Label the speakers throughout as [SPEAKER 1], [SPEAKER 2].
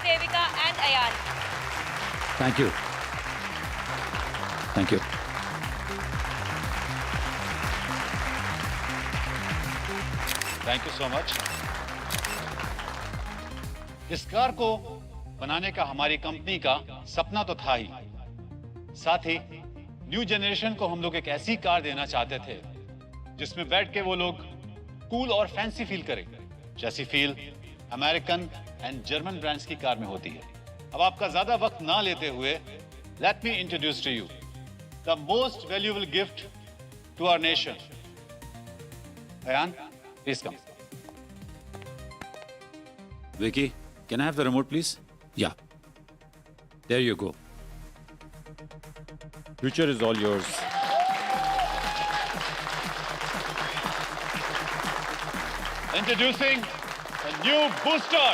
[SPEAKER 1] Devika and Ayan.
[SPEAKER 2] Thank you. Thank you.
[SPEAKER 3] Thank you so much. इस car को बनाने का हमारी कंपनी का सपना तो था ही, साथ ही न्यू जनरेशन को हम लोग एक ऐसी कार देना चाहते थे जिसमें बैठ के वो लोग कूल और फैंसी फील करें, जैसी feel American and German brands की कार में होती है। अब आपका ज्यादा वक्त ना लेते हुए let me introduce to you the most valuable gift to our nation. Ayaan, please come.
[SPEAKER 2] Vicky, can I have the remote, please? Yeah. There you go. Future is all yours.
[SPEAKER 3] Introducing a new booster.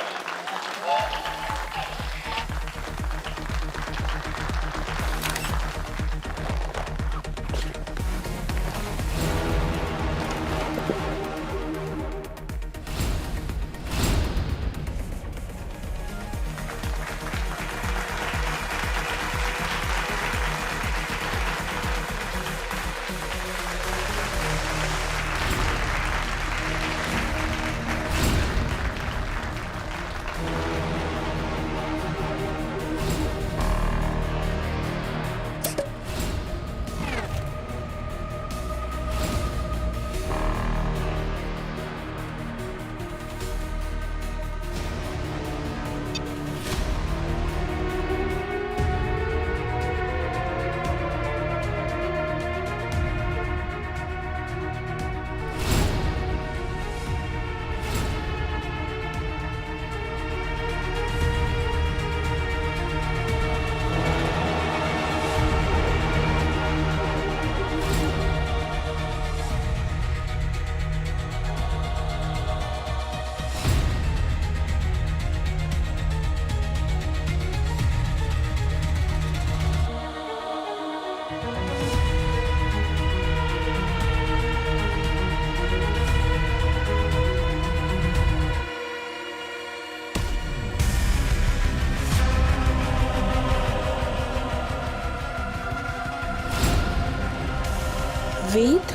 [SPEAKER 4] Ved,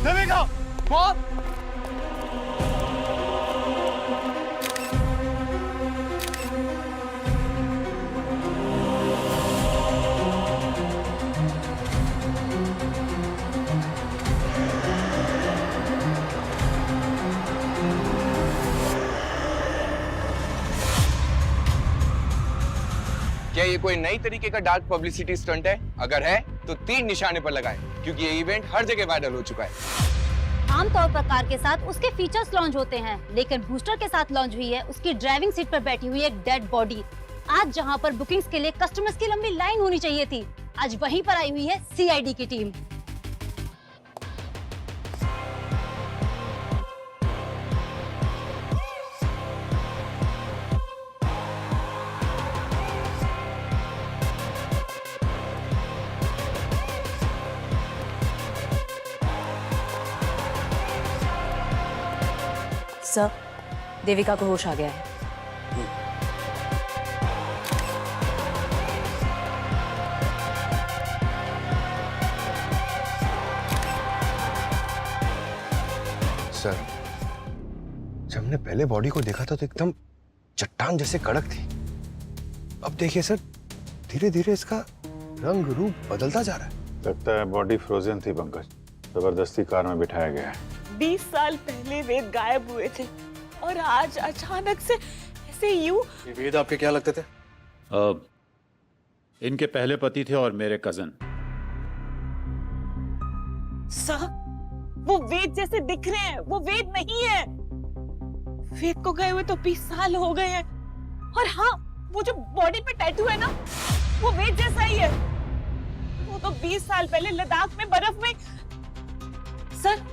[SPEAKER 3] Devika,
[SPEAKER 4] mom,
[SPEAKER 5] क्या ये कोई नई तरीके का dark publicity stunt है? अगर है तो 3 निशाने पर लगाएं, क्योंकि ये इवेंट हर जगह वायरल हो चुका है।
[SPEAKER 6] आमतौर पर कार के साथ उसके फीचर्स लॉन्च होते हैं, लेकिन बूस्टर के साथ लॉन्च हुई है उसकी ड्राइविंग सीट पर बैठी हुई एक डेड बॉडी। आज जहां पर बुकिंग्स के लिए कस्टमर्स की लंबी लाइन होनी चाहिए थी, आज वहीं पर आई हुई है सीआईडी की टीम।
[SPEAKER 4] सर, देविका को होश आ गया है।
[SPEAKER 5] सर, जब हमने पहले बॉडी को देखा था तो एकदम चट्टान जैसे कड़क थी। अब देखिए सर, धीरे धीरे इसका रंग रूप बदलता जा रहा है।
[SPEAKER 7] लगता है बॉडी फ्रोजन थी पंकज, जबरदस्ती कार में बिठाया गया है।
[SPEAKER 8] 20 साल पहले वेद गायब हुए थे और आज अचानक से ऐसे यूं।
[SPEAKER 7] वेद आपके क्या लगते थे?
[SPEAKER 2] इनके पहले पति थे और मेरे कजन।
[SPEAKER 8] सर, वो वेद जैसे दिख रहे हैं, वो वेद नहीं है। वेद को गए हुए तो 20 साल हो गए हैं। और हाँ, वो जो बॉडी पे टैटू है ना, वो वेद जैसा ही है। वो तो 20 साल पहले लद्दाख में बर्फ में। सर,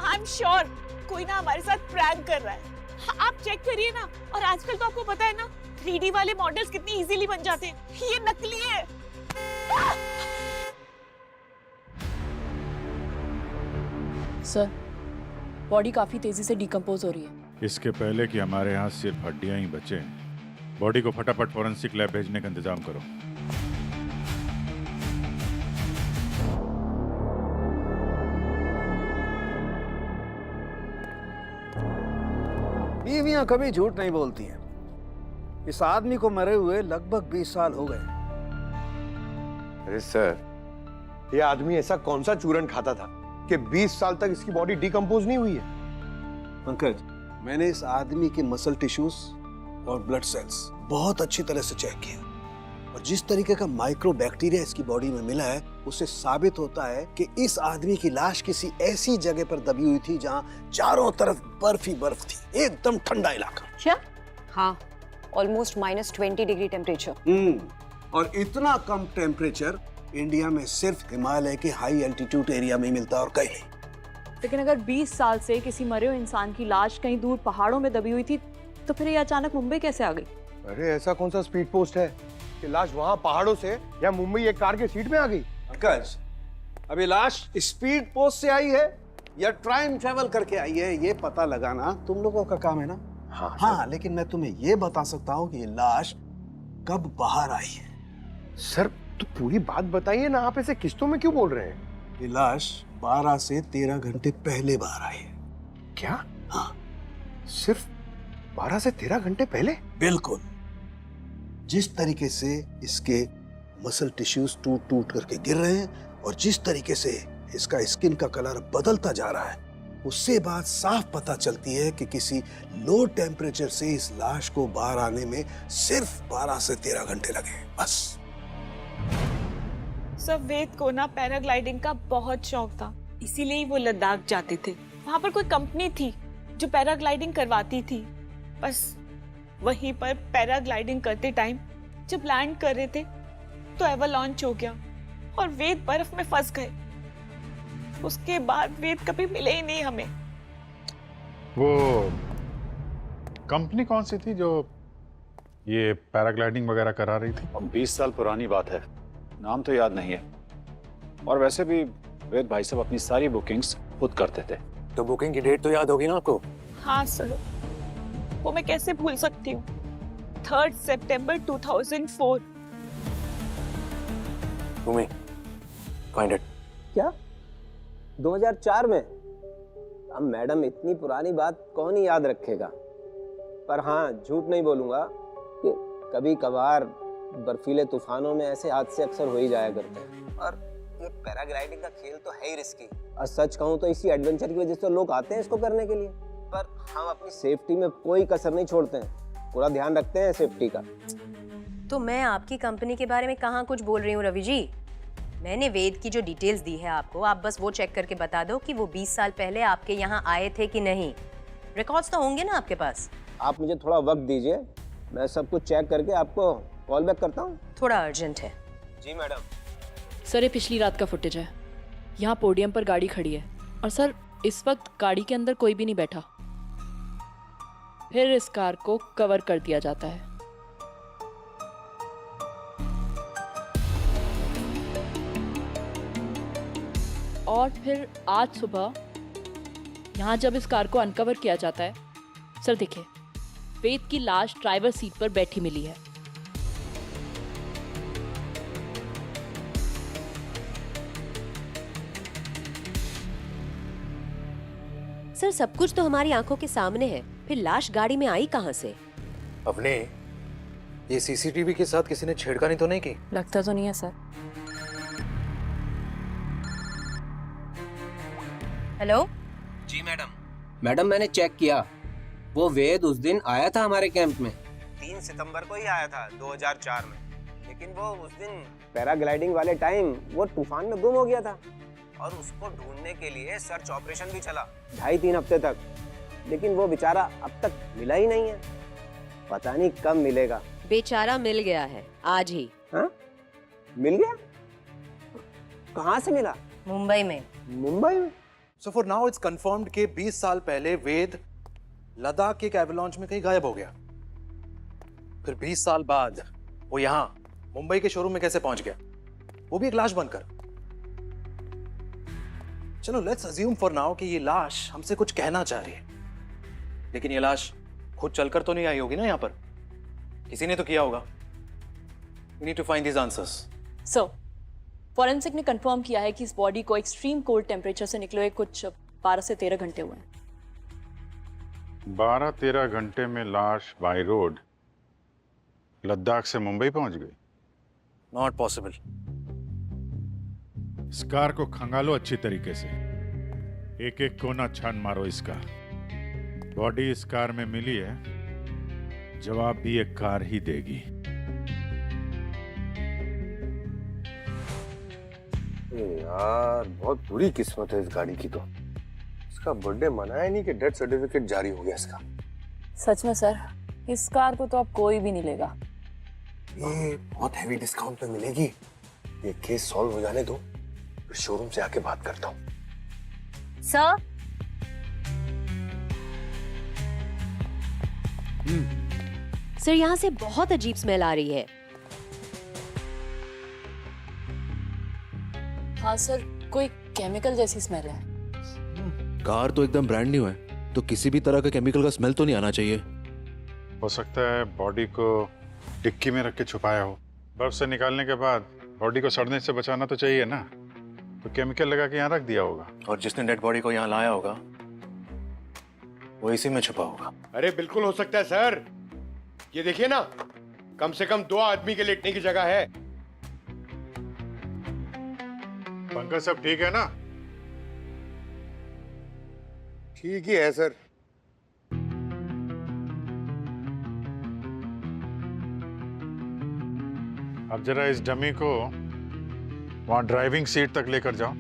[SPEAKER 8] आई एम श्योर कोई ना हमारे साथ प्रैंक कर रहा है। आप चेक करिए ना। और आजकल तो आपको पता है ना, 3D वाले मॉडल्स कितनी इजीली बन जाते हैं। ये नकली है।
[SPEAKER 1] सर, बॉडी काफी तेजी से डिकम्पोज हो रही है।
[SPEAKER 7] इसके पहले कि हमारे यहाँ सिर्फ हड्डियां ही बचे, बॉडी को फटाफट फॉरेंसिक लैब भेजने का इंतजाम करो।
[SPEAKER 9] बीवियां कभी झूठ नहीं बोलती हैं। इस आदमी को मरे हुए लगभग 20 साल हो गए।
[SPEAKER 5] अरे सर, ये आदमी ऐसा कौन सा चूरन खाता था कि 20 साल तक इसकी बॉडी डिकम्पोज नहीं हुई है?
[SPEAKER 9] पंकज, मैंने इस आदमी के मसल टिश्यूज और ब्लड सेल्स बहुत अच्छी तरह से चेक किया और जिस तरीके का माइक्रो बैक्टीरिया इसकी बॉडी में मिला है उससे साबित होता है कि इस आदमी की लाश किसी ऐसी जगह पर दबी हुई थी जहां चारों तरफ बर्फ ही बर्फ थी, एकदम ठंडा इलाका।
[SPEAKER 4] क्या? हाँ, ऑलमोस्ट -20 डिग्री टेम्परेचर।
[SPEAKER 9] और इतना कम टेम्परेचर इंडिया में सिर्फ हिमालय के हाई एल्टीट्यूड एरिया में मिलता है और कहीं नहीं।
[SPEAKER 1] लेकिन अगर 20 साल से किसी मरे हुए इंसान की लाश कहीं दूर पहाड़ों में दबी हुई थी, तो फिर ये अचानक मुंबई कैसे आ गई?
[SPEAKER 5] अरे ऐसा कौन सा स्पीड पोस्ट है कि लाश वहां पहाड़ों से या मुंबई एक कार के सीट में आ गई?
[SPEAKER 9] पंकज, अभी लाश स्पीड पोस्ट से आई है या टाइम ट्रेवल करके आई है, ये पता लगाना तुम लोगों का काम है ना। हाँ, लेकिन मैं तुम्हें ये बता सकता हूँ कि ये लाश कब बाहर आई है।
[SPEAKER 5] सर, तो पूरी बात बताइए ना, आप ऐसे किस्तों में क्यों बोल रहे हैं?
[SPEAKER 9] ये लाश 12 से 13 घंटे पहले बाहर आई है।
[SPEAKER 5] क्या?
[SPEAKER 9] हाँ,
[SPEAKER 5] सिर्फ 12 से 13 घंटे पहले?
[SPEAKER 9] बिल्कुल। जिस तरीके से इसके मसल टिश्यूज टूट टूट करके गिर रहे हैं और जिस तरीके से इसका स्किन का कलर बदलता जा रहा है, उससे बात साफ पता चलती है कि किसी लो टेम्परेचर से इस लाश को बाहर आने में सिर्फ 12 से 13 घंटे लगे, बस।
[SPEAKER 8] सर, वेद को ना पैराग्लाइडिंग का बहुत शौक था, इसीलिए ही वो लद्दाख जाते थे। वहां पर कोई कंपनी थी जो पैराग्लाइडिंग करवाती थी। बस वहीं पर पैराग्लाइडिंग करते टाइम जब लैंड कर रहे थे तो एवलांच हो गया और वेद बर्फ में फंस गए। उसके बाद वेद कभी मिले ही नहीं हमें।
[SPEAKER 7] वो कंपनी कौन सी थी जो ये पैराग्लाइडिंग वगैरह करा रही थी?
[SPEAKER 3] 20 साल पुरानी बात है, नाम तो याद नहीं है। और वैसे भी वेद भाई साहब अपनी सारी बुकिंग्स खुद करते थे।
[SPEAKER 5] तो बुकिंग की डेट तो याद होगी ना आपको?
[SPEAKER 8] हाँ सर, वो मैं कैसे भूल सकती हूँ। 3 सितंबर 2004।
[SPEAKER 5] तुम्हें फाइंड इट।
[SPEAKER 10] क्या 2004 में? अब मैडम, इतनी पुरानी बात कौन ही याद रखेगा। पर हाँ, झूठ नहीं बोलूंगा कि कभी कभार बर्फीले तूफानों में ऐसे हादसे अक्सर हो ही जाया करते हैं। और ये पैराग्लाइडिंग का खेल तो है ही रिस्की। और सच कहूँ तो इसी एडवेंचर की वजह से लोग आते हैं इसको करने के लिए। पर हम अपनी सेफ्टी में कोई कसर नहीं छोड़ते हैं, पूरा ध्यान रखते हैं सेफ्टी का।
[SPEAKER 4] तो मैं आपकी कंपनी के बारे में कहाँ कुछ बोल रही हूँ रवि जी। मैंने वेद की जो डिटेल्स दी है आपको, आप बस वो चेक करके बता दो कि वो 20 साल पहले आपके यहाँ आए थे कि नहीं। रिकॉर्ड्स तो होंगे ना आपके पास।
[SPEAKER 10] आप मुझे थोड़ा वक्त दीजिए, मैं सब कुछ चेक करके आपको कॉल बैक करता हूँ।
[SPEAKER 4] थोड़ा अर्जेंट है।
[SPEAKER 10] जी मैडम।
[SPEAKER 1] सर, ये पिछली रात का फुटेज है। यहाँ पोडियम पर गाड़ी खड़ी है और सर इस वक्त गाड़ी के अंदर कोई भी नहीं बैठा। फिर इस कार को कवर कर दिया जाता है। और फिर आज सुबह यहाँ जब इस कार को अनकवर किया जाता है, सर देखिए, वेद की लाश ड्राइवर सीट पर बैठी मिली है।
[SPEAKER 4] सर, सब कुछ तो हमारी आंखों के सामने है, फिर लाश गाड़ी में आई कहाँ से?
[SPEAKER 5] अपने ये सीसीटीवी के साथ किसी ने छेड़खानी तो नहीं की?
[SPEAKER 1] लगता तो नहीं है सर।
[SPEAKER 4] हेलो
[SPEAKER 10] जी मैडम। मैडम, मैंने चेक किया, वो वेद उस दिन आया था हमारे कैंप में। 3 सितंबर को ही आया था 2004 में। लेकिन वो उस दिन पैराग्लाइडिंग वाले टाइम वो तूफान में गुम हो गया था और उसको ढूंढने के लिए सर्च ऑपरेशन भी चला 2.5-3 हफ्ते तक। लेकिन वो बेचारा अब तक मिला ही नहीं है, पता नहीं कब मिलेगा।
[SPEAKER 4] बेचारा मिल गया है आज ही।
[SPEAKER 10] हाँ, मिल गया? कहाँ से मिला?
[SPEAKER 4] मुंबई में।
[SPEAKER 10] मुंबई में?
[SPEAKER 11] So for now it's confirmed कि 20 साल पहले वेद लद्दाख के एक एवलांच में कहीं गायब हो गया। फिर 20 साल बाद वो यहाँ मुंबई के शोरूम में कैसे पहुंच गया, वो भी एक लाश बनकर? चलो लेट्स अज्यूम फॉर नाउ कि ये लाश हमसे कुछ कहना चाह रही है, लेकिन ये लाश खुद चलकर तो नहीं आई होगी ना यहाँ पर, किसी ने तो किया होगा। We need to find these answers.
[SPEAKER 1] Sir, forensic ने कंफर्म किया है कि इस बॉडी को एक्सट्रीम कोल्ड टेम्परेचर से निकले हुए कुछ 12 से 13 घंटे हुए हैं।
[SPEAKER 7] 12-13 घंटे में लाश बाय रोड लद्दाख से मुंबई पहुंच गई।
[SPEAKER 11] Not possible.
[SPEAKER 7] इस कार को खंगालो अच्छी तरीके से, एक एक कोना छान मारो इसका। बॉडी इस कार में मिली है, जवाब भी एक कार ही देगी।
[SPEAKER 5] यार बहुत बुरी किस्मत है इस गाड़ी की तो। इसका बर्थडे मनाया नहीं कि डेथ सर्टिफिकेट जारी हो गया इसका।
[SPEAKER 1] सच में सर, इस कार को तो अब कोई भी नहीं लेगा।
[SPEAKER 5] ये बहुत हैवी डिस्काउंट पे मिलेगी। ये केस सॉल्व हो जाने दो, फिर शोरूम से आके बात करता हूँ।
[SPEAKER 6] सर,
[SPEAKER 4] सर यहाँ से बहुत अजीब स्मेल आ रही है।
[SPEAKER 1] हाँ सर, कोई केमिकल जैसी स्मेल है।
[SPEAKER 11] कार तो एकदम ब्रांड न्यू है, तो किसी भी तरह का केमिकल का स्मेल तो नहीं आना चाहिए।
[SPEAKER 7] हो सकता है बॉडी को डिक्की में रख के छुपाया हो। बर्फ से निकालने के बाद बॉडी को सड़ने से बचाना तो चाहिए ना, तो केमिकल लगा के यहाँ रख दिया होगा।
[SPEAKER 11] और जिसने डेड बॉडी को यहाँ लाया होगा वो इसी में छुपा होगा।
[SPEAKER 12] अरे बिल्कुल हो सकता है सर, ये देखिए ना, कम से कम 2 आदमी के लेटने की जगह है।
[SPEAKER 7] पंकज सब ठीक है ना?
[SPEAKER 5] ठीक ही है सर।
[SPEAKER 7] अब जरा इस डमी को वहां ड्राइविंग सीट तक लेकर जाओ।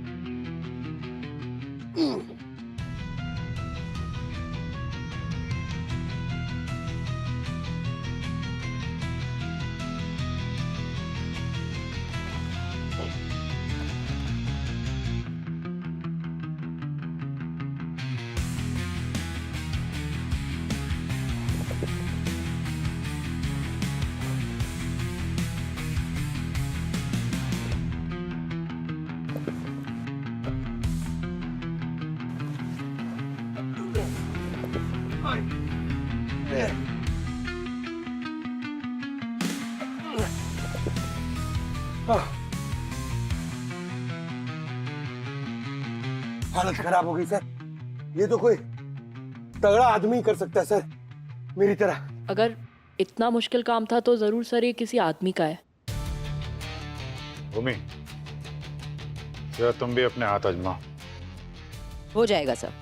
[SPEAKER 5] हालत खराब हो गई सर। ये तो कोई तगड़ा आदमी कर सकता है सर, मेरी तरह।
[SPEAKER 1] अगर इतना मुश्किल काम था तो जरूर सर ये किसी आदमी का है।
[SPEAKER 7] भूमि, जरा तुम भी अपने हाथ आजमाओ।
[SPEAKER 4] हो जाएगा सर।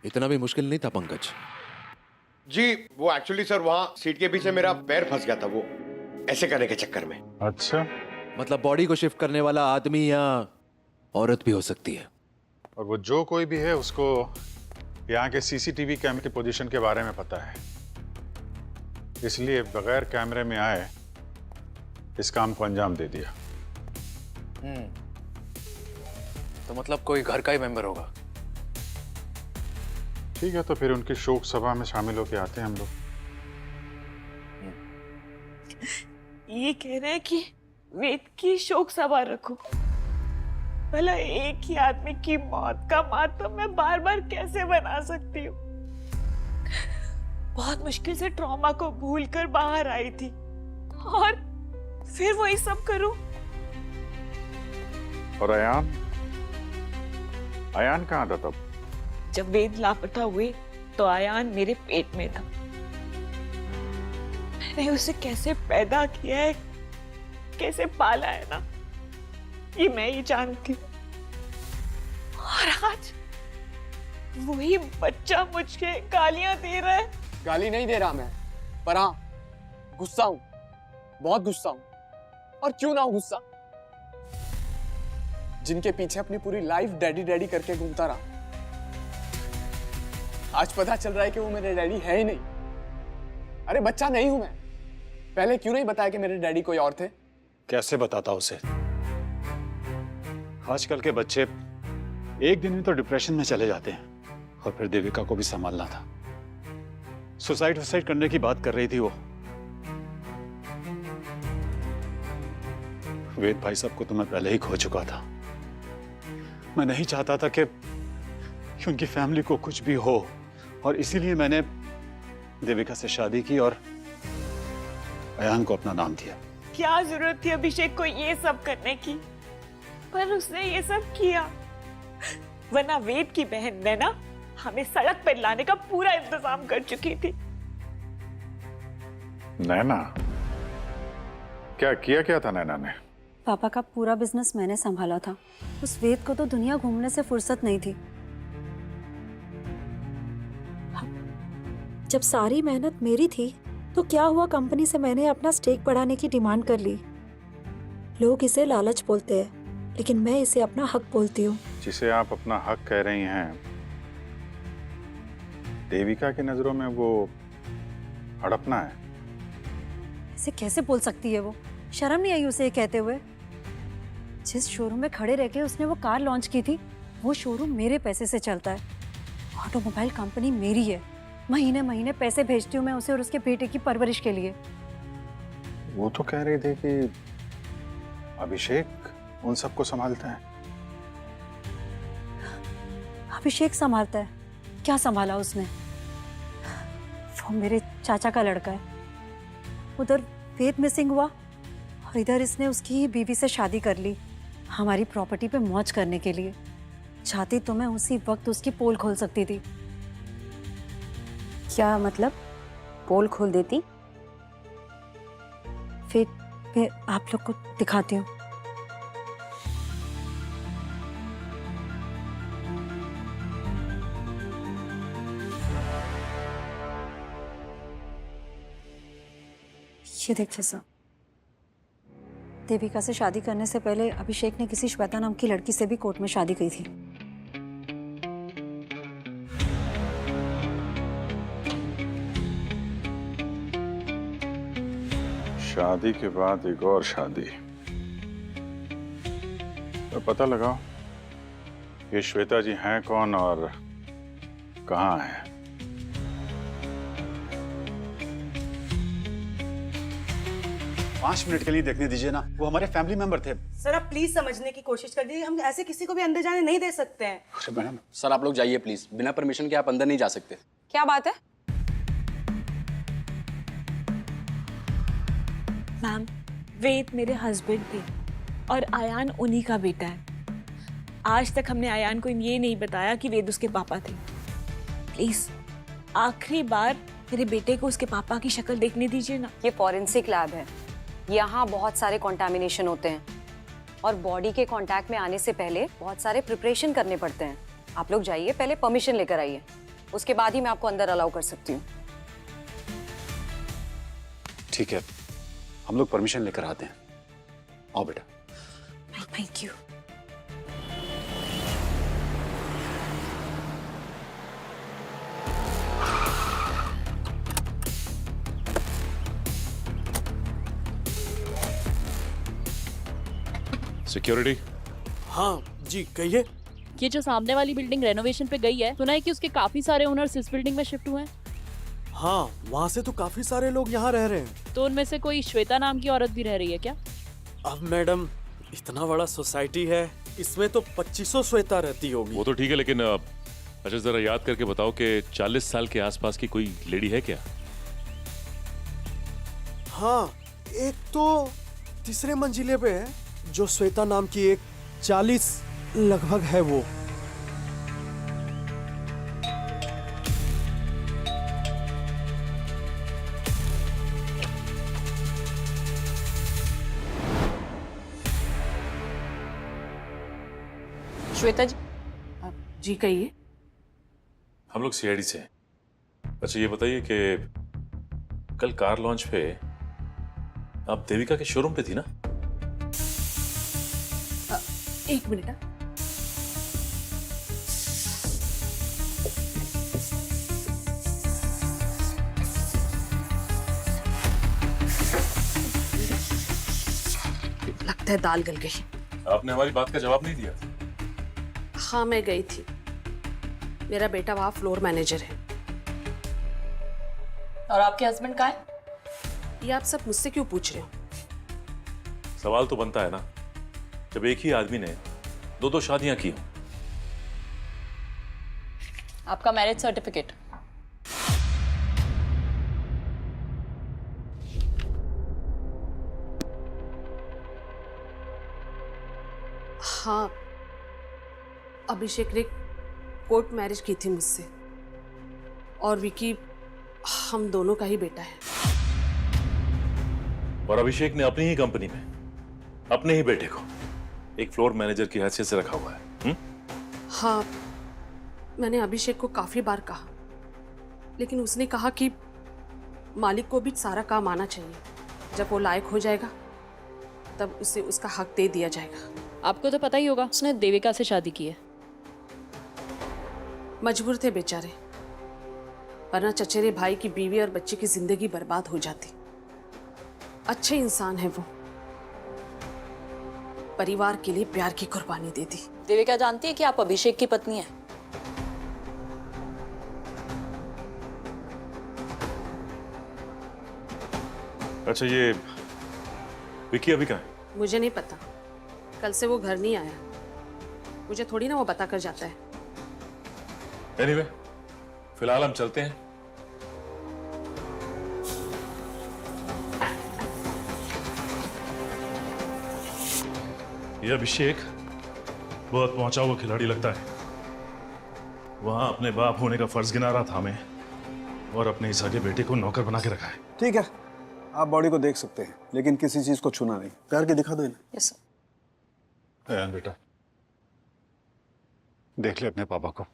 [SPEAKER 11] इतना भी मुश्किल नहीं था पंकज
[SPEAKER 12] जी, वो एक्चुअली सर वहां सीट के पीछे मेरा पैर फंस गया था, वो ऐसे करने के चक्कर में।
[SPEAKER 7] अच्छा,
[SPEAKER 11] मतलब बॉडी को शिफ्ट करने वाला आदमी या औरत भी हो सकती है।
[SPEAKER 7] और वो जो कोई भी है उसको यहाँ के सीसीटीवी कैमरे की पोजीशन के बारे में पता है, इसलिए बगैर कैमरे में आए इस काम को अंजाम दे दिया।
[SPEAKER 11] तो मतलब कोई घर का ही मेंबर होगा।
[SPEAKER 7] ठीक है, तो फिर उनकी शोक सभा में शामिल होके आते हैं हम लोग।
[SPEAKER 8] ये कह रहे हैं कि वेद की शोक सभा रखो। भला एक ही आदमी की मौत का मातम मैं बार बार कैसे बना सकती हूँ? बहुत मुश्किल से ट्रॉमा को भूलकर बाहर आई थी और फिर वही सब करूं।
[SPEAKER 7] और अयान कहाँ था तब?
[SPEAKER 8] जब वेद लापता हुए तो आयान मेरे पेट में था। मैंने उसे कैसे पैदा किया है, कैसे पाला है ना, ये मैं ही जानती हूँ। और वही बच्चा मुझे गालियां दे रहा है।
[SPEAKER 13] गाली नहीं दे रहा मैं, पर हाँ गुस्सा हूं, बहुत गुस्सा हूं। और क्यों ना हूं गुस्सा, जिनके पीछे अपनी पूरी लाइफ डैडी डैडी करके घूमता रहा, आज पता चल रहा है कि वो मेरे डैडी है ही नहीं। अरे बच्चा नहीं हूं मैं, पहले क्यों नहीं बताया कि मेरे डैडी कोई और थे?
[SPEAKER 7] कैसे बताता उसे? आजकल के बच्चे एक दिन में तो डिप्रेशन में चले जाते हैं, और फिर देविका को भी संभालना था। सुसाइड करने की बात कर रही थी वो। वेद भाई साहब को तो मैं पहले ही खो चुका था। मैं नहीं चाहता था कि उनकी फैमिली को कुछ भी हो, और इसीलिए मैंने देविका से शादी की और अयान को अपना नाम दिया।
[SPEAKER 8] क्या जरूरत थी अभिषेक को ये सब करने की, पर उसने ये सब किया। वरना वेद की बहन नैना हमें सड़क पर लाने का पूरा इंतजाम कर चुकी थी।
[SPEAKER 7] नैना? क्या किया था नैना ने?
[SPEAKER 6] पापा का पूरा बिजनेस मैंने संभाला था। उस वेद को तो दुनिया घूमने से फुर्सत नहीं थी।
[SPEAKER 14] जब सारी मेहनत मेरी थी तो क्या हुआ, कंपनी से मैंने अपना स्टेक बढ़ाने की डिमांड कर ली। लोग इसे लालच बोलते हैं, लेकिन मैं इसे अपना हक बोलती हूँ।
[SPEAKER 7] जिसे आप अपना हक कह रही हैं, देविका की नजरों में वो हड़पना है।
[SPEAKER 6] इसे कैसे बोल सकती है वो? शर्म नहीं आई उसे ये कहते हुए? जिस शोरूम में खड़े रह के उसने वो कार लॉन्च की थी, वो शोरूम मेरे पैसे से चलता है। ऑटोमोबाइल कंपनी मेरी है। महीने महीने पैसे भेजती हूँ मैं उसे और उसके बेटे की परवरिश के लिए।
[SPEAKER 7] वो तो कह रहे थे कि अभिषेक उन सबको संभालता है।
[SPEAKER 6] अभिषेक संभालता है? क्या संभाला उसने? वो मेरे चाचा का लड़का है। उधर वेद मिसिंग हुआ और इधर इसने उसकी ही बीवी से शादी कर ली, हमारी प्रॉपर्टी पे मौज करने के लिए। चाहती तो मैं उसी वक्त उसकी पोल खोल सकती थी।
[SPEAKER 4] क्या मतलब? पोल खोल देती?
[SPEAKER 6] फिर मैं आप लोग को दिखाती हूँ। ये देखिए सर, देविका से शादी करने से पहले अभिषेक ने किसी श्वेता नाम की लड़की से भी कोर्ट में शादी की थी।
[SPEAKER 7] शादी के बाद एक और शादी। तो पता लगाओ ये श्वेता जी हैं कौन और कहाँ हैं।
[SPEAKER 2] 5 मिनट के लिए देखने दीजिए ना, वो हमारे फैमिली मेंबर थे।
[SPEAKER 8] सर आप प्लीज समझने की कोशिश कर दीजिए, हम ऐसे किसी को भी अंदर जाने नहीं दे सकते हैं।
[SPEAKER 2] अरे मैडम।
[SPEAKER 13] सर आप लोग जाइए प्लीज, बिना परमिशन के आप अंदर नहीं जा सकते।
[SPEAKER 8] क्या बात है? मैम, वेद मेरे हस्बैंड थे और आयान उन्हीं का बेटा है। आज तक हमने आयान को ये नहीं बताया कि वेद उसके पापा थे। प्लीज आखिरी बार मेरे बेटे को उसके पापा की शक्ल देखने दीजिए ना।
[SPEAKER 4] ये फॉरेंसिक लैब है, यहाँ बहुत सारे कॉन्टामिनेशन होते हैं और बॉडी के कांटेक्ट में आने से पहले बहुत सारे प्रिपरेशन करने पड़ते हैं। आप लोग जाइए, पहले परमिशन लेकर आइए, उसके बाद ही मैं आपको अंदर अलाउ कर सकती हूँ।
[SPEAKER 2] ठीक है, हम लोग परमिशन लेकर आते हैं। आओ बेटा।
[SPEAKER 6] Thank you.
[SPEAKER 2] सिक्योरिटी।
[SPEAKER 15] हाँ जी कहिए।
[SPEAKER 1] ये जो सामने वाली बिल्डिंग रेनोवेशन पे गई है, सुना है कि उसके काफी सारे ओनर्स इस बिल्डिंग में शिफ्ट हुए हैं।
[SPEAKER 15] हाँ, वहाँ से तो काफी सारे लोग यहाँ रह रहे हैं।
[SPEAKER 1] तो उनमें से कोई श्वेता नाम की औरत भी रह रही है क्या?
[SPEAKER 15] अब मैडम, इतना बड़ा सोसाइटी है, इसमें तो 2500 श्वेता रहती होगी।
[SPEAKER 16] वो तो ठीक है, लेकिन अच्छा जरा याद करके बताओ कि 40 साल के आसपास की कोई लेडी है क्या?
[SPEAKER 15] हाँ, एक तो तीसरे मंजिले पे है जो श्वेता नाम की एक 40 लगभग है वो।
[SPEAKER 8] श्वेता जी। जी कहिए।
[SPEAKER 16] हम लोग सीआईडी से हैं। अच्छा ये बताइए कि कल कार लॉन्च पे आप देविका के शोरूम पे थी ना?
[SPEAKER 8] एक मिनट। लगता है दाल गल गई।
[SPEAKER 16] आपने हमारी बात का जवाब नहीं दिया।
[SPEAKER 8] हाँ मैं गई थी, मेरा बेटा वहां फ्लोर मैनेजर है।
[SPEAKER 1] और आपके हस्बैंड कहाँ है?
[SPEAKER 8] ये आप सब मुझसे क्यों पूछ रहे हो?
[SPEAKER 16] सवाल तो बनता है ना, जब एक ही आदमी ने दो शादियां की हों।
[SPEAKER 1] आपका मैरिज सर्टिफिकेट।
[SPEAKER 8] हाँ, अभिषेक ने कोर्ट मैरिज की थी मुझसे, और विकी हम दोनों का ही बेटा है।
[SPEAKER 16] और अभिषेक ने अपनी ही कंपनी में अपने ही बेटे को एक फ्लोर मैनेजर की हैसियत से रखा हुआ है।
[SPEAKER 8] हाँ, मैंने अभिषेक को काफी बार कहा, लेकिन उसने कहा कि मालिक को भी सारा काम आना चाहिए। जब वो लायक हो जाएगा तब उसे उसका हक दे दिया जाएगा।
[SPEAKER 1] आपको तो पता ही होगा, उसने देविका से शादी की है।
[SPEAKER 8] मजबूर थे बेचारे, वरना चचेरे भाई की बीवी और बच्चे की जिंदगी बर्बाद हो जाती। अच्छे इंसान है वो, परिवार के लिए प्यार की कुर्बानी दे दी।
[SPEAKER 1] देविका जानती है कि आप अभिषेक की पत्नी हैं।
[SPEAKER 16] अच्छा ये विकी अभी कहाँ है?
[SPEAKER 8] मुझे नहीं पता, कल से वो घर नहीं आया। मुझे थोड़ी ना वो बता कर जाता है।
[SPEAKER 16] एनीवे, फिलहाल हम चलते हैं। ये अभिषेक बहुत पहुंचा हुआ खिलाड़ी लगता है। वहां अपने बाप होने का फर्ज गिना रहा था हमें, और अपने इस आगे बेटे को नौकर बना के रखा है।
[SPEAKER 9] ठीक है, आप बॉडी को देख सकते हैं, लेकिन किसी चीज को छूना नहीं। प्यार के दिखा दो इन्हें।
[SPEAKER 1] Yes sir.
[SPEAKER 7] अयान बेटा, देख ले अपने पापा को।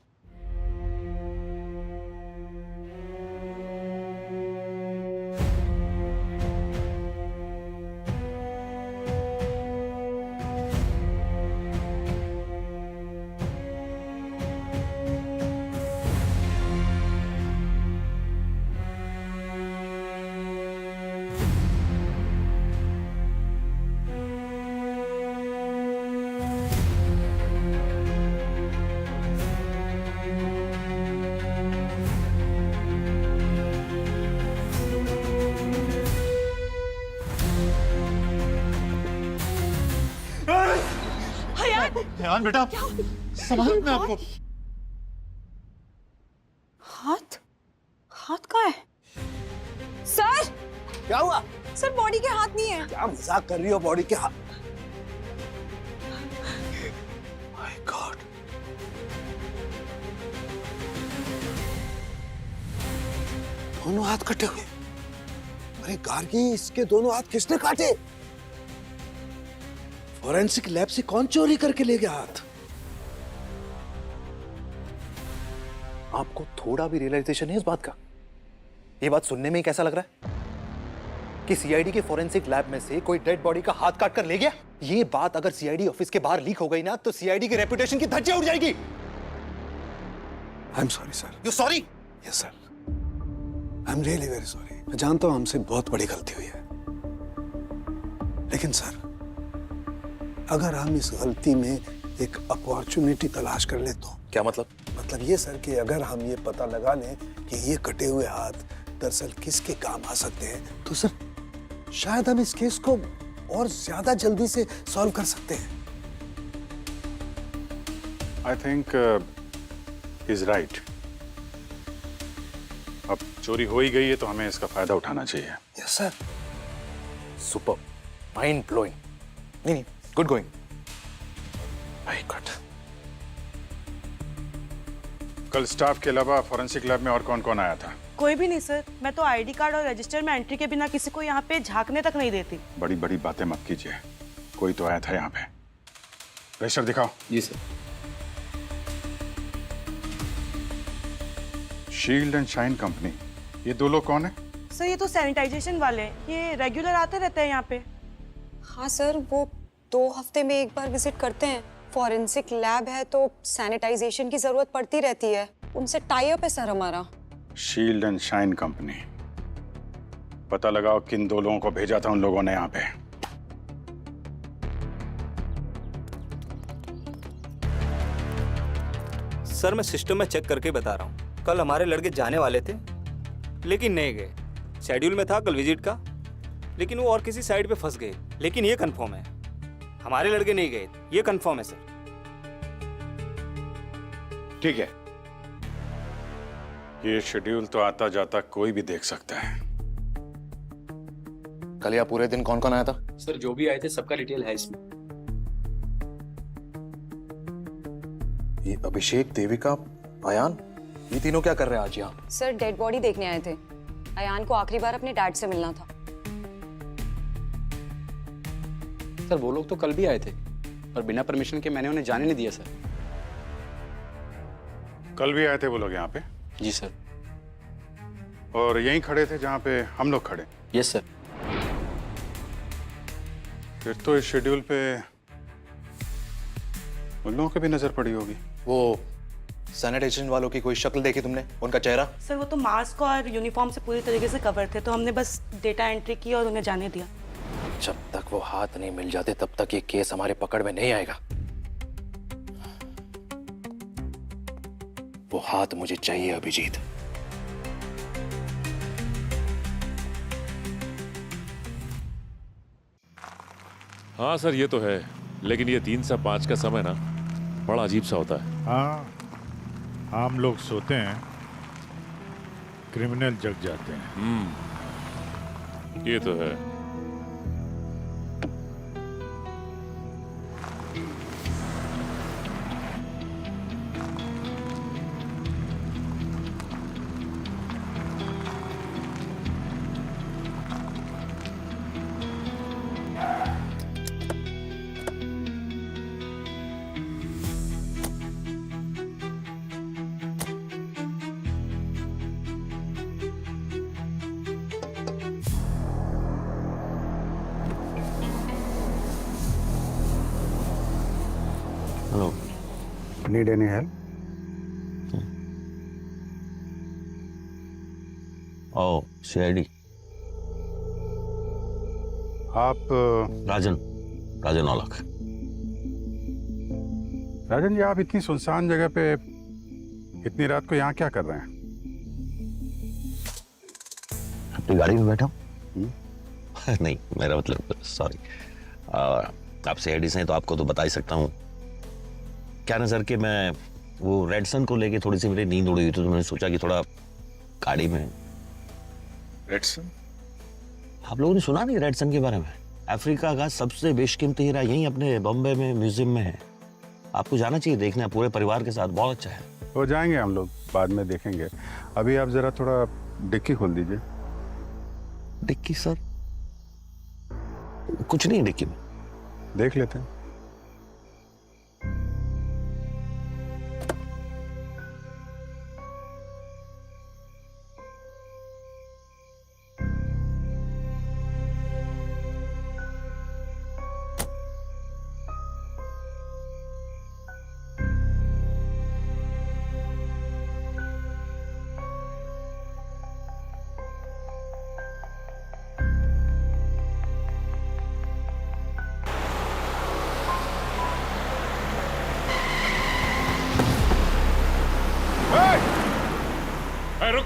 [SPEAKER 3] अयान बेटा, संभाल मैं आपको।
[SPEAKER 8] हाथ हाथ कहाँ है? सर
[SPEAKER 9] क्या हुआ?
[SPEAKER 8] सर बॉडी के हाथ नहीं है।
[SPEAKER 9] क्या मजाक कर रही हो? बॉडी के हाथ? माय गॉड, दोनों हाथ कटे हुए। अरे गार्गी, इसके दोनों हाथ किसने काटे? फॉरेंसिक लैब से कौन चोरी करके ले गया हाथ?
[SPEAKER 11] आपको थोड़ा भी रियलाइजेशन है इस बात का? ये बात सुनने में ही कैसा लग रहा है कि सीआईडी के फॉरेंसिक लैब में से कोई डेड बॉडी का हाथ काट कर ले गया? ये बात अगर सीआईडी ऑफिस के बाहर लीक हो गई ना, तो सीआईडी की रेपुटेशन की धज्जियां उड़ जाएगी।
[SPEAKER 9] I am sorry sir.
[SPEAKER 11] You sorry?
[SPEAKER 9] Yes sir, I am really very sorry. मैं जानता हूं हमसे बहुत बड़ी गलती हुई है, लेकिन सर अगर हम इस गलती में एक अपॉर्चुनिटी तलाश कर ले तो।
[SPEAKER 11] क्या मतलब?
[SPEAKER 9] मतलब ये सर कि अगर हम ये पता लगा लें कि ये कटे हुए हाथ दरअसल किसके काम आ सकते हैं, तो सर शायद हम इस केस को और ज्यादा जल्दी से सॉल्व कर सकते हैं।
[SPEAKER 7] I think he is right. अब चोरी हो ही गई है तो हमें इसका फायदा उठाना चाहिए।
[SPEAKER 9] Yes sir.
[SPEAKER 11] Super, mind blowing. नहीं, गुड गोइंग।
[SPEAKER 9] Very good.
[SPEAKER 7] कल स्टाफ के अलावा फॉरेंसिक लैब में और कौन कौन आया था?
[SPEAKER 8] कोई भी नहीं सर, मैं तो आईडी कार्ड और रजिस्टर में एंट्री के बिना किसी को यहाँ पे झांकने तक नहीं देती।
[SPEAKER 7] बड़ी बड़ी बातें मत कीजिए, कोई तो आया था यहाँ पे। रजिस्टर दिखाओ।
[SPEAKER 11] जी sir.
[SPEAKER 7] Shield and shine company, ये दो लोग कौन है?
[SPEAKER 8] सर ये तो सैनिटाइजेशन वाले हैं, ये रेगुलर आते रहते हैं यहाँ पे।
[SPEAKER 17] हाँ सर, वो 2 हफ्ते में एक बार विजिट करते हैं। फॉरेंसिक लैब है तो सैनिटाइजेशन की जरूरत पड़ती रहती है, उनसे टाई अप है सर हमारा।
[SPEAKER 7] शील्ड एंड शाइन कंपनी, पता लगाओ किन दो लोगों को भेजा था उन लोगों ने यहाँ पे।
[SPEAKER 10] सर मैं सिस्टम में चेक करके बता रहा हूँ। कल हमारे लड़के जाने वाले थे लेकिन नहीं गए। शेड्यूल में था कल विजिट का, लेकिन वो और किसी साइड पे फंस गए। लेकिन ये कंफर्म है हमारे लड़के नहीं गए, ये कंफर्म है सर।
[SPEAKER 12] ठीक है।
[SPEAKER 7] ये शेड्यूल तो आता जाता कोई भी देख सकता है।
[SPEAKER 11] कल यहाँ पूरे दिन कौन कौन आया था?
[SPEAKER 13] सर जो भी आए थे सबका डिटेल है इसमें।
[SPEAKER 11] ये अभिषेक, देविका, अयान, ये तीनों क्या कर रहे हैं आज यहाँ?
[SPEAKER 17] सर डेड बॉडी देखने आए थे। अयान को आखिरी बार अपने डैड से मिलना था।
[SPEAKER 13] सर वो लोग तो कल भी आए थे और बिना परमिशन के मैंने उन्हें जाने नहीं दिया सर।
[SPEAKER 7] कल भी आए थे वो लोग यहाँ पे?
[SPEAKER 13] जी सर।
[SPEAKER 7] और यहीं खड़े थे जहाँ पे हम लोग खड़े?
[SPEAKER 13] Yes sir.
[SPEAKER 7] फिर तो इस शेड्यूल पे उन लोगों की भी नजर पड़ी होगी।
[SPEAKER 11] वो सैनिटाइजेशन वालों की कोई शक्ल देखी तुमने, उनका चेहरा?
[SPEAKER 8] सर वो तो मास्क और यूनिफॉर्म से पूरी तरीके से कवर थे, तो हमने बस डेटा एंट्री की और उन्हें जाने दिया।
[SPEAKER 11] जब तक वो हाथ नहीं मिल जाते तब तक ये केस हमारे पकड़ में नहीं आएगा। वो हाथ मुझे चाहिए अभिजीत।
[SPEAKER 18] हाँ सर ये तो है, लेकिन ये 3 से 5 का समय ना बड़ा अजीब सा होता है।
[SPEAKER 16] हाँ, आम लोग सोते हैं, क्रिमिनल जग जाते हैं।
[SPEAKER 18] ये तो है।
[SPEAKER 5] Hello. Need any help?
[SPEAKER 19] Oh, CID.
[SPEAKER 7] आप
[SPEAKER 19] राजन औलख।
[SPEAKER 7] राजन जी, आप इतनी सुनसान जगह पे इतनी रात को यहाँ क्या कर रहे हैं?
[SPEAKER 19] अपनी गाड़ी में बैठा हूँ। नहीं, मेरा मतलब सॉरी। आप CID से हैं तो आपको तो बता ही सकता हूँ। क्या नजर के मैं वो रेडसन को लेके थोड़ी सी मेरी नींद उड़ी हुई, तो मैंने सोचा कि थोड़ा गाड़ी में।
[SPEAKER 7] रेडसन?
[SPEAKER 19] आप लोगों ने सुना नहीं रेडसन के बारे में? अफ्रीका का सबसे बेशकीमती हीरा यहीं अपने बॉम्बे में म्यूजियम में है। आपको जाना चाहिए देखना, पूरे परिवार के साथ, बहुत अच्छा है।
[SPEAKER 7] हो जाएंगे हम लोग, बाद में देखेंगे। अभी आप जरा थोड़ा डिक्की खोल दीजिए।
[SPEAKER 19] Dicky sir? कुछ नहीं है डिक्की में।
[SPEAKER 7] देख लेते हैं।
[SPEAKER 18] रुक।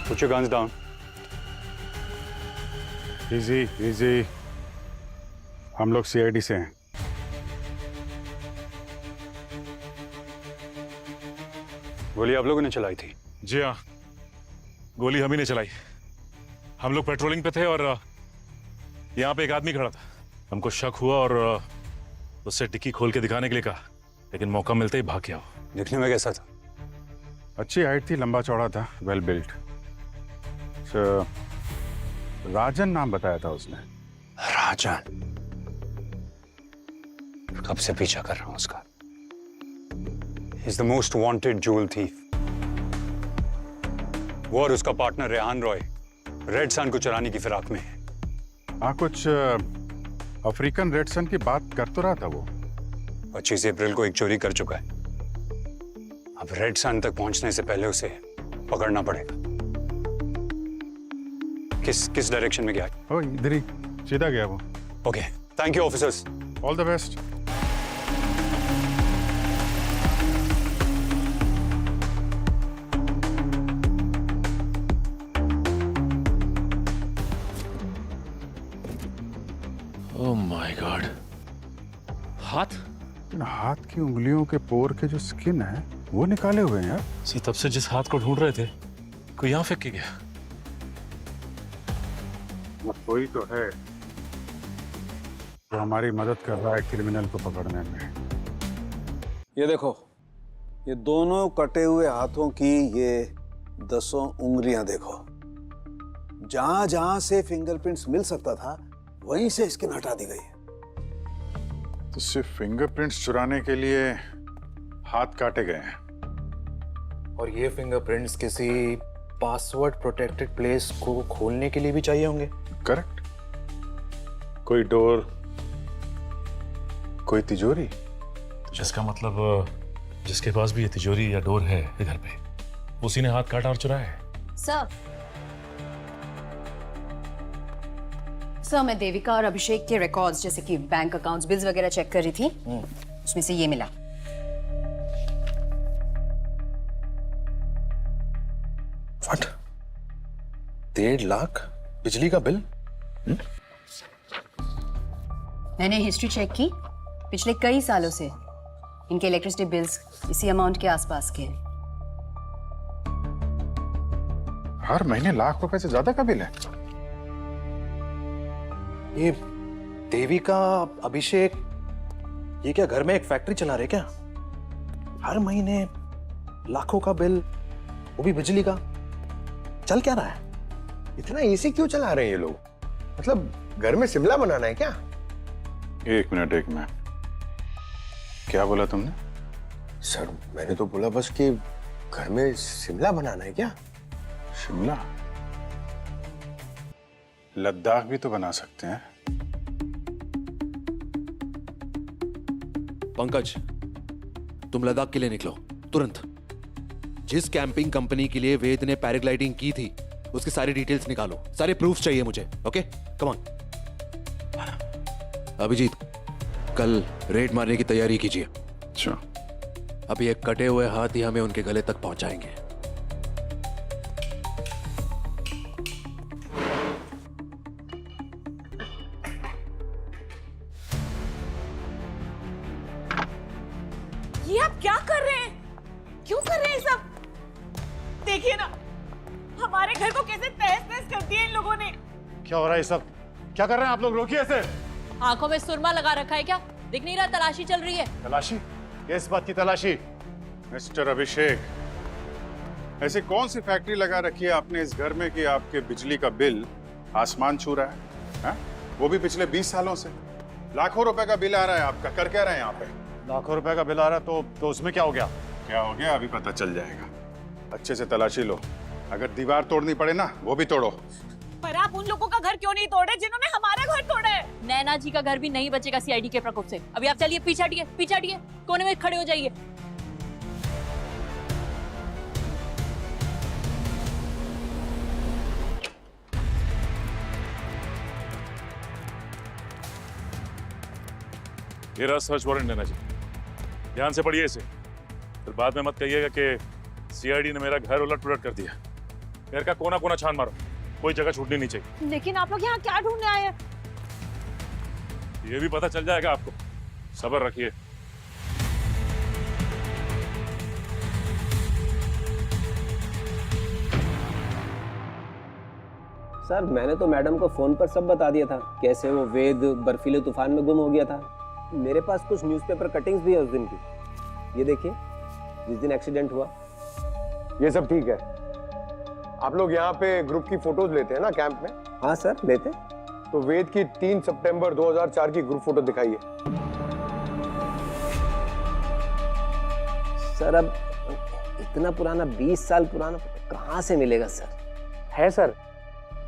[SPEAKER 7] Put your guns down. Easy, easy. हम लोग सीआईडी से हैं। गोली आप लोगों ने चलाई थी?
[SPEAKER 16] जी हाँ, गोली हम ही ने चलाई। हम लोग पेट्रोलिंग पे थे और यहाँ पे एक आदमी खड़ा था। हमको शक हुआ और उससे डिक्की खोल के दिखाने के लिए कहा, लेकिन मौका मिलते ही भाग गया वो।
[SPEAKER 7] दिखने में कैसा था? अच्छी हाइट थी, लंबा चौड़ा था, वेल बिल्ट। राजन नाम बताया था उसने।
[SPEAKER 5] राजन? कब से पीछा कर रहा हूं उसका।
[SPEAKER 7] He's the most wanted jewel thief. वो और उसका partner Rehan Roy red sun को चुराने की फिराक में है। हाँ, कुछ अफ्रीकन रेड सन की बात कर तो रहा था वो। 25 अप्रैल को एक चोरी कर चुका है। अब रेड सन तक पहुंचने से पहले उसे पकड़ना पड़ेगा। किस डायरेक्शन में गया? ओ, इधर ही सीधा गया वो। Okay, thank you officers, all the best.
[SPEAKER 18] Oh my God, हाथ?
[SPEAKER 7] हाथ की उंगलियों के पोर के जो स्किन है वो निकाले हुए हैं यार।
[SPEAKER 16] तब से जिस हाथ को ढूंढ रहे थे कोई यहाँ फेंक के गया।
[SPEAKER 7] कोई तो है जो हमारी मदद कर रहा है क्रिमिनल को पकड़ने में।
[SPEAKER 9] ये देखो, ये दोनों कटे हुए हाथों की ये 10 उंगलियां देखो। जहां जहां से फिंगरप्रिंट्स मिल सकता था वहीं से स्किन हटा दी गई है।
[SPEAKER 7] तो सिर्फ फिंगरप्रिंट्स चुराने के लिए हाथ काटे गए हैं।
[SPEAKER 11] और ये फिंगरप्रिंट्स किसी पासवर्ड प्रोटेक्टेड प्लेस को खोलने के लिए भी चाहिए होंगे।
[SPEAKER 7] करेक्ट। कोई डोर, कोई तिजोरी।
[SPEAKER 16] जिसका मतलब जिसके पास भी ये तिजोरी या डोर है इधर पे, उसी ने हाथ काटा और चुराया है।
[SPEAKER 4] सर, मैं देविका और अभिषेक के रिकॉर्ड्स जैसे कि बैंक अकाउंट्स, बिल्स वगैरह चेक कर रही थी। उसमें से ये मिला।
[SPEAKER 5] व्हाट? 1.5 लाख बिजली का बिल?
[SPEAKER 4] मैंने हिस्ट्री चेक की, पिछले कई सालों से इनके इलेक्ट्रिसिटी बिल्स इसी अमाउंट के आसपास के हैं।
[SPEAKER 7] हर महीने लाख रुपए से ज्यादा का बिल है।
[SPEAKER 11] ये देविका, अभिषेक, ये क्या घर में एक फैक्ट्री चला रहे क्या? हर महीने लाखों का बिल, वो भी बिजली का। चल क्या रहा है?
[SPEAKER 5] इतना एसी क्यों चला रहे हैं ये लोग? मतलब घर में शिमला बनाना है क्या?
[SPEAKER 7] एक मिनट। क्या बोला तुमने?
[SPEAKER 5] सर, मैंने तो बोला बस कि घर में शिमला बनाना है क्या?
[SPEAKER 7] शिमला? लद्दाख भी तो बना सकते हैं।
[SPEAKER 11] पंकज, तुम लद्दाख के लिए निकलो तुरंत। जिस कैंपिंग कंपनी के लिए वेद ने पैराग्लाइडिंग की थी उसकी सारी डिटेल्स निकालो, सारे प्रूफ्स चाहिए मुझे। Okay, come on. अभिजीत, कल रेड मारने की तैयारी कीजिए।
[SPEAKER 7] अच्छा।
[SPEAKER 11] अभी एक कटे हुए हाथ ही हमें उनके गले तक पहुंचाएंगे।
[SPEAKER 8] ये आप क्या कर रहे हैं? क्यों कर रहे हैं सब? देखिए ना, हमारे घर को कैसे तहस नहस कर दिया इन लोगों ने।
[SPEAKER 3] क्या हो रहा है ये सब? क्या कर रहे हैं आप लोग? रोकिए इसे।
[SPEAKER 1] आंखों में सुरमा लगा रखा है क्या? दिख नहीं रहा तलाशी चल रही है?
[SPEAKER 3] तलाशी? किस बात की तलाशी?
[SPEAKER 7] मिस्टर अभिषेक, ऐसी कौन सी फैक्ट्री लगा रखी है आपने इस घर में कि आपके बिजली का बिल आसमान छू रहा है? हा? वो भी पिछले 20 सालों से। लाखों रुपए का बिल आ रहा है आपका। कर क्या रहे हैं यहाँ पे?
[SPEAKER 3] लाखों रुपए का बिल आ रहा है तो उसमें क्या हो गया?
[SPEAKER 7] क्या हो गया अभी पता चल जाएगा। अच्छे से तलाशी लो। अगर दीवार तोड़नी पड़े ना, वो भी तोड़ो।
[SPEAKER 8] पर आप उन लोगों का घर क्यों नहीं तोड़े जिन्होंने हमारा घर तोड़ा है?
[SPEAKER 1] नैना जी का घर भी नहीं बचेगा सीआईडी के प्रकोप से। अभी आप चलिए, पीछे हटिए, कोने में खड़े हो जाइए।
[SPEAKER 16] ये रहा सर्च वारंट नैना जी, ध्यान से पढ़िए इसे। फिर बाद में मत कहिएगा कि सीआईडी ने मेरा घर उलट पुलट कर दिया। घर का कोना कोना छान मारो, कोई जगह छूटनी नहीं चाहिए।
[SPEAKER 8] लेकिन आप लोग यहाँ क्या ढूंढने आए हैं?
[SPEAKER 16] ये भी पता चल जाएगा आपको, सब्र रखिए।
[SPEAKER 10] सर मैंने तो मैडम को फोन पर सब बता दिया था, कैसे वो वेद बर्फीले तूफान में गुम हो गया था। मेरे पास कुछ न्यूज़पेपर कटिंग्स भी है उस दिन की। ये देखिए, जिस दिन एक्सीडेंट हुआ।
[SPEAKER 12] ये सब ठीक है। आप लोग यहाँ पे ग्रुप की फोटोज लेते हैं ना कैंप में?
[SPEAKER 10] हाँ सर लेते।
[SPEAKER 12] तो वेद की 3 सितंबर 2004 की ग्रुप फोटो दिखाइए।
[SPEAKER 10] सर अब इतना पुराना 20 साल पुराना कहाँ से मिलेगा सर?
[SPEAKER 13] है सर,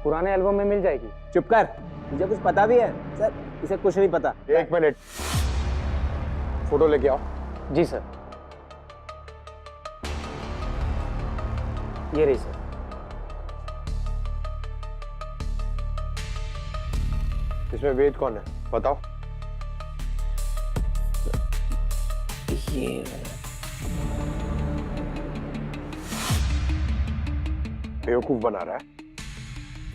[SPEAKER 13] पुराने एल्बम में मिल जाएगी।
[SPEAKER 10] चुप कर, मुझे कुछ पता भी है सर, इसे कुछ नहीं पता।
[SPEAKER 12] 1 मिनट, फोटो लेके आओ।
[SPEAKER 13] जी सर। ये रही सर।
[SPEAKER 12] इसमें वेद कौन है बताओ?
[SPEAKER 10] ये
[SPEAKER 12] बेवकूफ बना रहा है।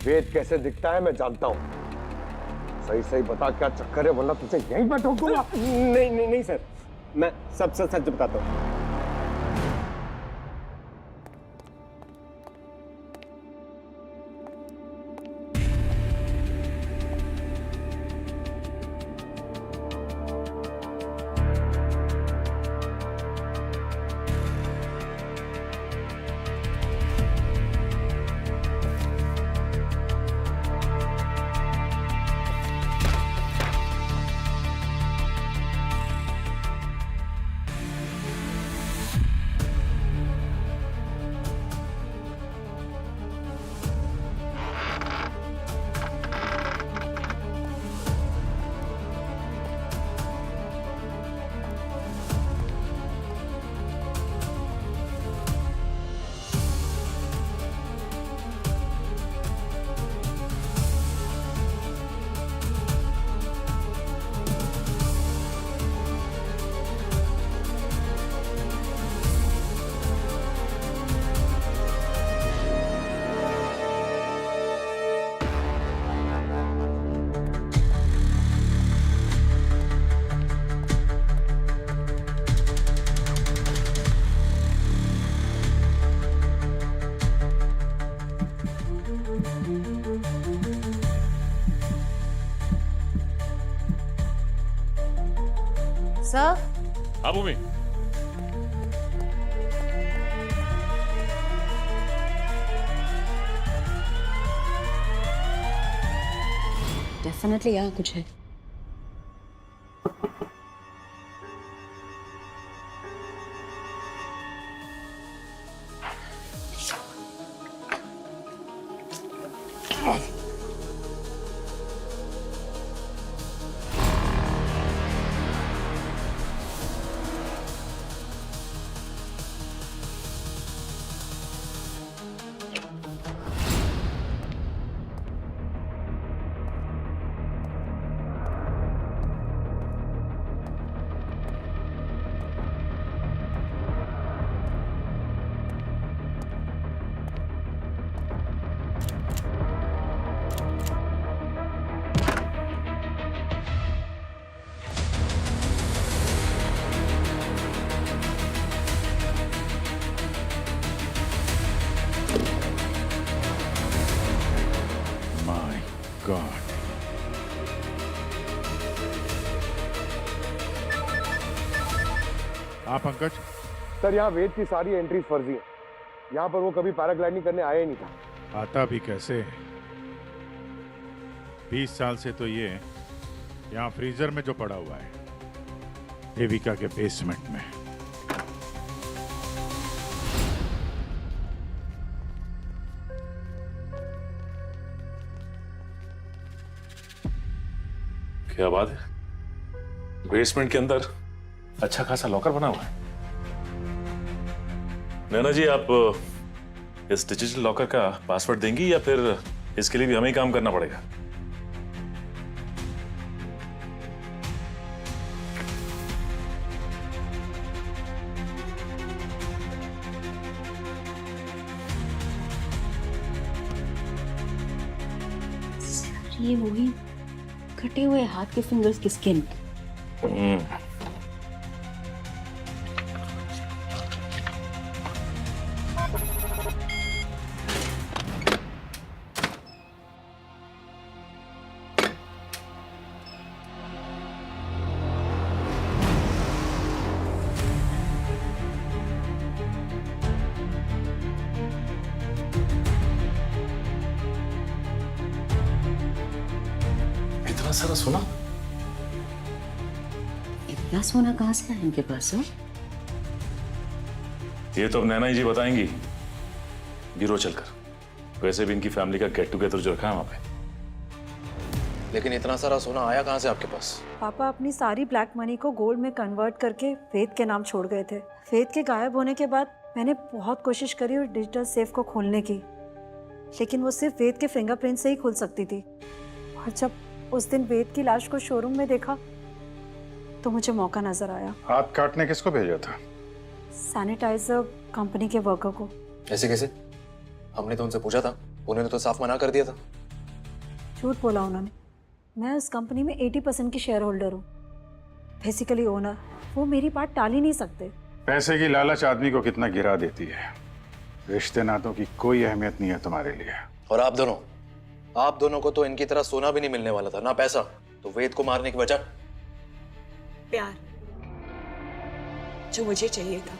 [SPEAKER 12] वेद कैसे दिखता है मैं जानता हूं। सही सही बता क्या चक्कर है, वरना तुझे यहीं पर ठोक दूंगा।
[SPEAKER 10] नहीं नहीं नहीं सर, मैं सब सच सच बताता हूँ।
[SPEAKER 4] सर।
[SPEAKER 16] हाँ भूमि।
[SPEAKER 17] डेफिनेटली यहाँ कुछ है।
[SPEAKER 7] हाँ पंकज।
[SPEAKER 12] सर यहाँ वेद की सारी एंट्रीज फर्जी हैं। यहाँ पर वो कभी पैराग्लाइडिंग करने आया ही नहीं था।
[SPEAKER 7] आता भी कैसे? 20 साल से तो ये यहाँ फ्रीजर में जो पड़ा हुआ है, देविका के बेसमेंट में।
[SPEAKER 16] क्या बात है, बेसमेंट के अंदर अच्छा खासा लॉकर बना हुआ है। नैना जी, आप इस डिजिटल लॉकर का पासवर्ड देंगी या फिर इसके लिए भी हमें ही काम करना पड़ेगा?
[SPEAKER 6] ये वही
[SPEAKER 8] कटे हुए हाथ के फिंगर्स की स्किन।
[SPEAKER 16] इतना सारा सोना?
[SPEAKER 8] इतना सोना कहाँ से आया इनके पास? हो
[SPEAKER 16] ये तो अब नैना जी बताएंगी ब्यूरो चलकर। वैसे भी इनकी फैमिली का गेट टुगेदर जो रखा है वहां पे।
[SPEAKER 11] लेकिन इतना सारा सोना आया कहाँ से आपके पास?
[SPEAKER 14] पापा अपनी सारी ब्लैक मनी को गोल्ड में कन्वर्ट करके वेद के नाम छोड़ गए थे। वेद के गायब होने के बाद मैंने बहुत कोशिश करी और डिजिटल सेफ को खोलने की, लेकिन वो सिर्फ वेद के फिंगरप्रिंट से ही खुल सकती थी। और जब उस दिन वेद की लाश को शोरूम में देखा तो मुझे मौका नजर आया।
[SPEAKER 7] हाथ काटने किसको भेजा था?
[SPEAKER 14] सैनिटाइजर कंपनी के वर्कर को।
[SPEAKER 11] ऐसे कैसे? हमने तो उनसे पूछा था, उन्होंने तो साफ मना कर दिया था।
[SPEAKER 14] झूठ बोला उन्होंने। मैं उस कंपनी में 80% की शेयर होल्डर हूँ, बेसिकली ओनर। वो मेरी बात टाल ही नहीं सकते।
[SPEAKER 7] पैसे की लालच आदमी को कितना गिरा देती है। रिश्ते नातों की कोई अहमियत नहीं है तुम्हारे लिए।
[SPEAKER 11] और आप दोनों को तो इनकी तरह सोना भी नहीं मिलने वाला था, ना पैसा। तो वेद को मारने की वजह?
[SPEAKER 8] प्यार जो मुझे चाहिए था।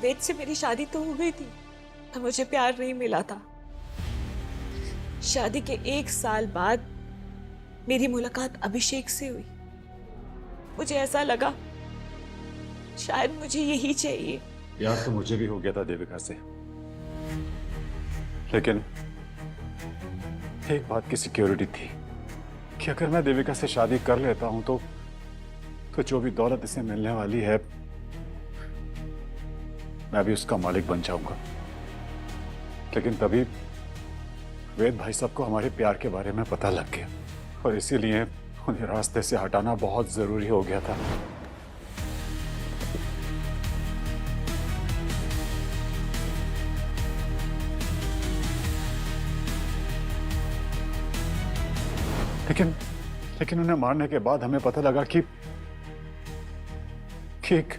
[SPEAKER 8] वेद से मेरी शादी तो हो गई थी, पर मुझे प्यार नहीं मिला था। शादी के 1 साल बाद मेरी मुलाकात अभिषेक से हुई। मुझे ऐसा लगा शायद मुझे यही चाहिए।
[SPEAKER 7] यार तो मुझे भी हो गया था देविका से, लेकिन एक बात की सिक्योरिटी थी कि अगर मैं देविका से शादी कर लेता हूं तो जो भी दौलत इसे मिलने वाली है मैं भी उसका मालिक बन जाऊंगा। लेकिन तभी वेद भाई साहब को हमारे प्यार के बारे में पता लग गया और इसीलिए उन्हें रास्ते से हटाना बहुत जरूरी हो गया था। लेकिन उन्हें मारने के बाद हमें पता लगा कि एक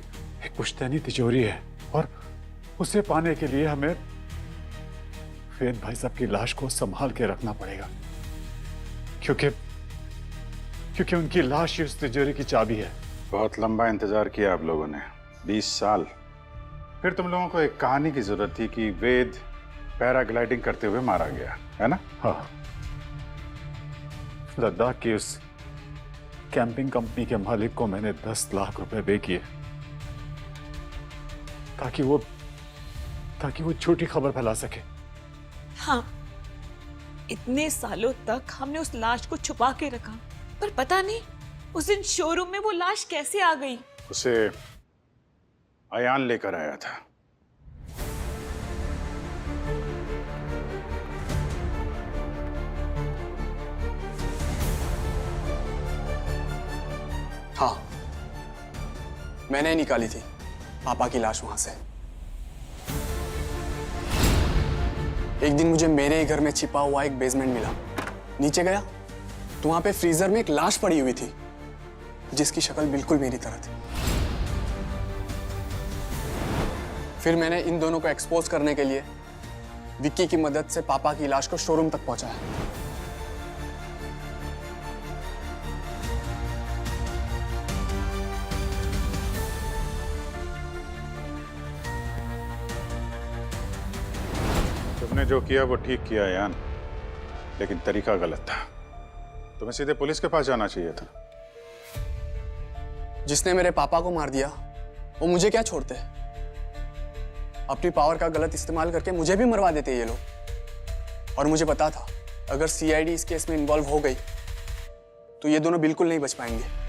[SPEAKER 7] पुश्तैनी तिजोरी है और उसे पाने के लिए हमें वेद भाई साहब की लाश को संभाल के रखना पड़ेगा, क्योंकि उनकी लाश ही उस तिजोरी की चाबी है। बहुत लंबा इंतजार किया आप लोगों ने, 20 साल। फिर तुम लोगों को एक कहानी की जरूरत थी कि वेद पैराग्लाइडिंग करते हुए मारा गया, है ना? हाँ। लद्दाख की उस कैंपिंग कंपनी के मालिक को मैंने 10 लाख रुपए पे किए ताकि वो झूठी खबर फैला सके।
[SPEAKER 8] हाँ, इतने सालों तक हमने उस लाश को छुपा के रखा, पर पता नहीं उस दिन शोरूम में वो लाश कैसे आ गई।
[SPEAKER 7] उसे अयान लेकर आया था।
[SPEAKER 13] हाँ, मैंने निकाली थी पापा की लाश वहां से। एक दिन मुझे मेरे ही घर में छिपा हुआ एक बेसमेंट मिला। नीचे गया तो वहां पे फ्रीजर में एक लाश पड़ी हुई थी जिसकी शक्ल बिल्कुल मेरी तरह थी। फिर मैंने इन दोनों को एक्सपोज करने के लिए विक्की की मदद से पापा की लाश को शोरूम तक पहुंचाया।
[SPEAKER 7] तुमने जो किया वो ठीक किया यान, लेकिन तरीका गलत था। तुम्हें सीधे पुलिस के पास जाना चाहिए था।
[SPEAKER 13] जिसने मेरे पापा को मार दिया वो मुझे क्या छोड़ते? अपनी पावर का गलत इस्तेमाल करके मुझे भी मरवा देते ये लोग। और मुझे पता था अगर सीआईडी इस केस में इन्वॉल्व हो गई तो ये दोनों बिल्कुल नहीं बच पाएंगे।